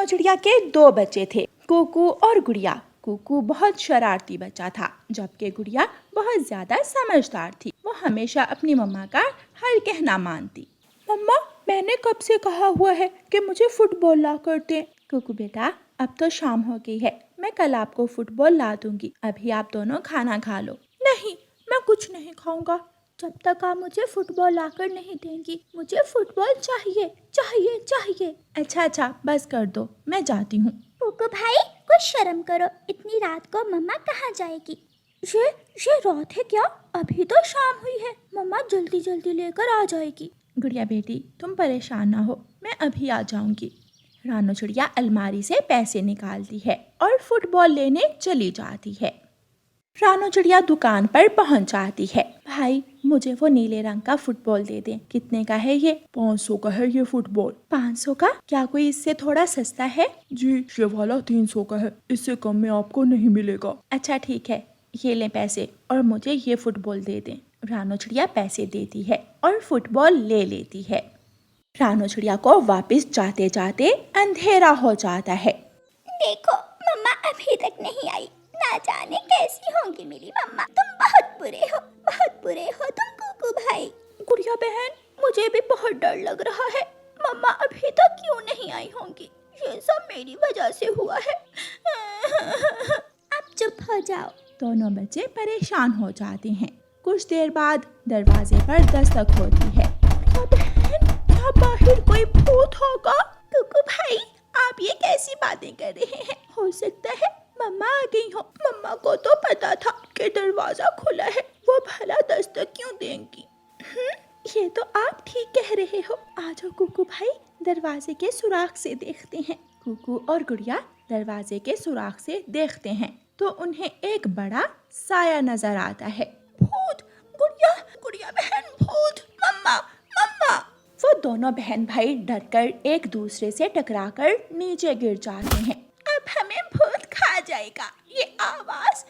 रानो चिड़िया के दो बच्चे थे, कुकू और गुड़िया। कुकू बहुत शरारती बच्चा था, जबकि गुड़िया बहुत ज्यादा समझदार थी। वो हमेशा अपनी मम्मा का हर कहना मानती। मम्मा, मैंने कब से कहा हुआ है कि मुझे फुटबॉल ला कर दें। कुकू बेटा, अब तो शाम हो गई है, मैं कल आपको फुटबॉल ला दूंगी। अभी आप दोनों खाना खा लो। नहीं, मैं कुछ नहीं खाऊंगा जब तक आप मुझे फुटबॉल लाकर नहीं देंगी। मुझे फुटबॉल चाहिए चाहिए चाहिए। अच्छा, बस कर दो, मैं जाती हूँ। कुकू भाई, कुछ शर्म करो, इतनी रात को मम्मा कहाँ जाएगी? ये रात है क्या? अभी तो शाम हुई है, मम्मा जल्दी जल्दी लेकर आ जाएगी। गुड़िया बेटी, तुम परेशान ना हो, मैं अभी आ जाऊंगी। रानो चिड़िया अलमारी से पैसे निकालती है और फुटबॉल लेने चली जाती है। रानो चिड़िया दुकान पर पहुंच जाती है। भाई, मुझे वो नीले रंग का फुटबॉल दे दें। कितने का है ये? 500 का है ये फुटबॉल। 500 का? क्या कोई इससे थोड़ा सस्ता है? जी, ये वाला 300 का है, इससे कम में आपको नहीं मिलेगा। अच्छा ठीक है, ये लें पैसे और मुझे ये फुटबॉल दे दें। रानो चिड़िया पैसे देती है और फुटबॉल ले लेती है। रानो चिड़िया को वापस जाते जाते अंधेरा हो जाता है। देखो, मम्मा अभी तक नहीं आई, ना जाने कैसी होंगी मेरी मम्मा। तुम बहुत बुरे हो तुम कुकू भाई। गुड़िया बहन, मुझे भी बहुत डर लग रहा है। मम्मा अभी तक क्यों नहीं आई होंगी? ये सब मेरी वजह से हुआ है। अब चुप हो जाओ। दोनों बच्चे परेशान हो जाते हैं। कुछ देर बाद दरवाजे पर दस्तक होती है। बहन, क्या बाहर कोई भूत होगा? कुकू भाई, आप ये कैसी बातें कर रहे हैं? हो सकता है मम्मा आ गई हो। मम्मा को तो पता था कि दरवाजा खुला है, वो भला दस्तक क्यों देंगी? ये तो आप ठीक कह रहे हो। आ जाओ कुकू भाई, दरवाजे के सुराख से देखते हैं। कुकू और गुड़िया दरवाजे के सुराख से देखते हैं तो उन्हें एक बड़ा साया नजर आता है। भूत! गुड़िया बहन, भूत! मम्मा! वो दोनों बहन भाई डरकर एक दूसरे से टकराकर नीचे गिर जाते हैं। अब हमें भूत खा जाएगा। ये आवाज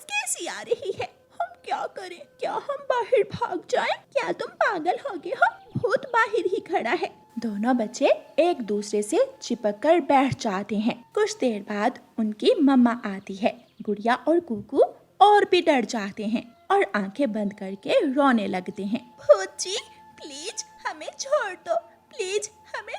कैसी आ रही है? हम क्या करें? क्या हम बाहर भाग जाएं? क्या तुम पागल हो गए हो? भूत बाहर ही खड़ा है। दोनों बच्चे एक दूसरे से चिपक कर बैठ जाते हैं। कुछ देर बाद उनकी मम्मा आती है। गुड़िया और कुकू और भी डर जाते हैं और आंखें बंद करके रोने लगते हैं। भूत जी, प्लीज हमें छोड़ दो, प्लीज हमें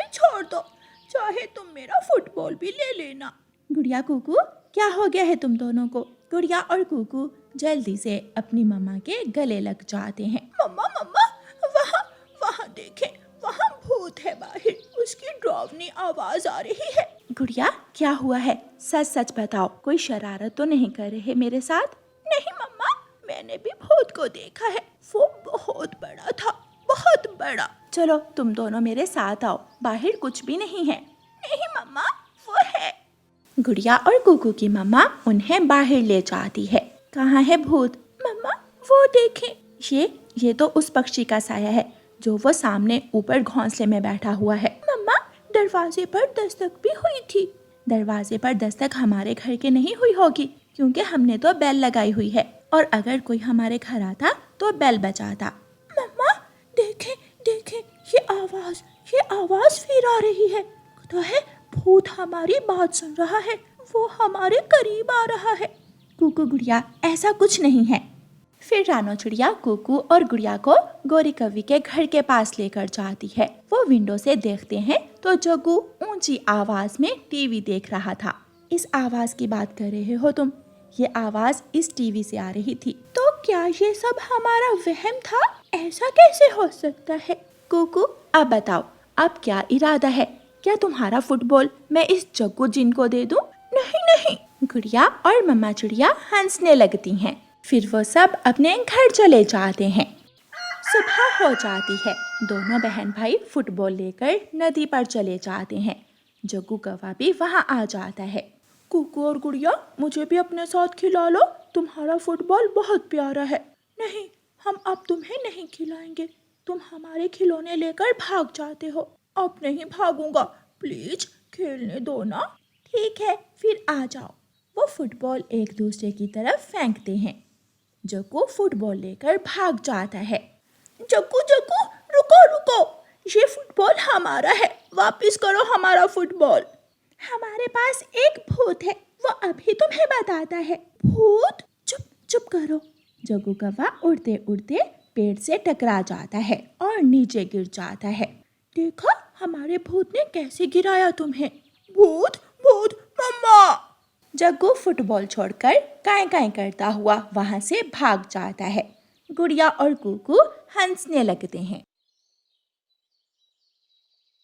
छोड़ दो, चाहे तुम मेरा फुटबॉल भी ले लेना। गुड़िया कुकू, क्या हो गया है तुम दोनों को? गुड़िया और कुकू जल्दी से अपनी मम्मा के गले लग जाते हैं। मम्मा, वहाँ देखें, वहाँ भूत है बाहर, उसकी डरावनी आवाज आ रही है। गुड़िया, क्या हुआ है? सच बताओ, कोई शरारत तो नहीं कर रहे मेरे साथ? नहीं मम्मा, मैंने भी भूत को देखा है, वो बहुत बड़ा था, बहुत बड़ा। चलो तुम दोनों मेरे साथ आओ, बाहर कुछ भी नहीं है। नहीं मम्मा, वो है। गुड़िया और कुकू की मम्मा उन्हें बाहर ले जाती है। कहाँ है भूत? मम्मा, वो देखें, ये तो उस पक्षी का साया है जो वो सामने ऊपर घोंसले में बैठा हुआ है। मम्मा, दरवाजे पर दस्तक भी हुई थी। दरवाजे पर दस्तक हमारे घर के नहीं हुई होगी, क्योंकि हमने तो बेल लगाई हुई है, और अगर कोई हमारे घर आता तो बेल बजाता। मम्मा, देखें, ये आवाज फिर आ रही है। तो है भूत हमारी बात सुन रहा है, वो हमारे करीब आ रहा है। कुकू गुड़िया, ऐसा कुछ नहीं है। फिर रानो चिड़िया कुकू और गुड़िया को गोरी कौवी के घर के पास लेकर जाती है। वो विंडो से देखते हैं तो जग्गू ऊंची आवाज में टीवी देख रहा था। इस आवाज की बात कर रहे हो तुम? ये आवाज इस टीवी से आ रही थी। तो क्या ये सब हमारा वहम था? ऐसा कैसे हो सकता है? कुकू, अब बताओ, अब क्या इरादा है? क्या तुम्हारा फुटबॉल मैं इस जग्गू जिन को दे दूं? नहीं। गुड़िया और मम्मा चिड़िया हंसने लगती हैं। फिर वो सब अपने घर चले जाते हैं। सुबह हो जाती है। दोनों बहन भाई फुटबॉल लेकर नदी पर चले जाते हैं। जग्गू कौवा भी वहाँ आ जाता है। कुकू और गुड़िया, मुझे भी अपने साथ खिला लो, तुम्हारा फुटबॉल बहुत प्यारा है। नहीं, हम अब तुम्हें नहीं खिलाएंगे, तुम हमारे खिलौने लेकर भाग जाते हो। अब नहीं भागूंगा, प्लीज खेलने दो ना। ठीक है, फिर आ जाओ। वो फुटबॉल एक दूसरे की तरफ फेंकते हैं। जग्गू फुटबॉल लेकर भाग जाता है। जग्गू, रुको, ये फुटबॉल हमारा है, वापस करो हमारा फुटबॉल। हमारे पास एक भूत है, वो अभी तुम्हें बताता है। भूत? चुप चुप करो। जग्गू कौवा उड़ते उड़ते पेड़ से टकरा जाता है और नीचे गिर जाता है। देखा हमारे भूत ने कैसे गिराया तुम्हें। भूत भूत मम्मा। जग्गू फुटबॉल छोड़कर काएं काएं करता हुआ वहां से भाग जाता है। गुड़िया और कुकू हंसने लगते हैं।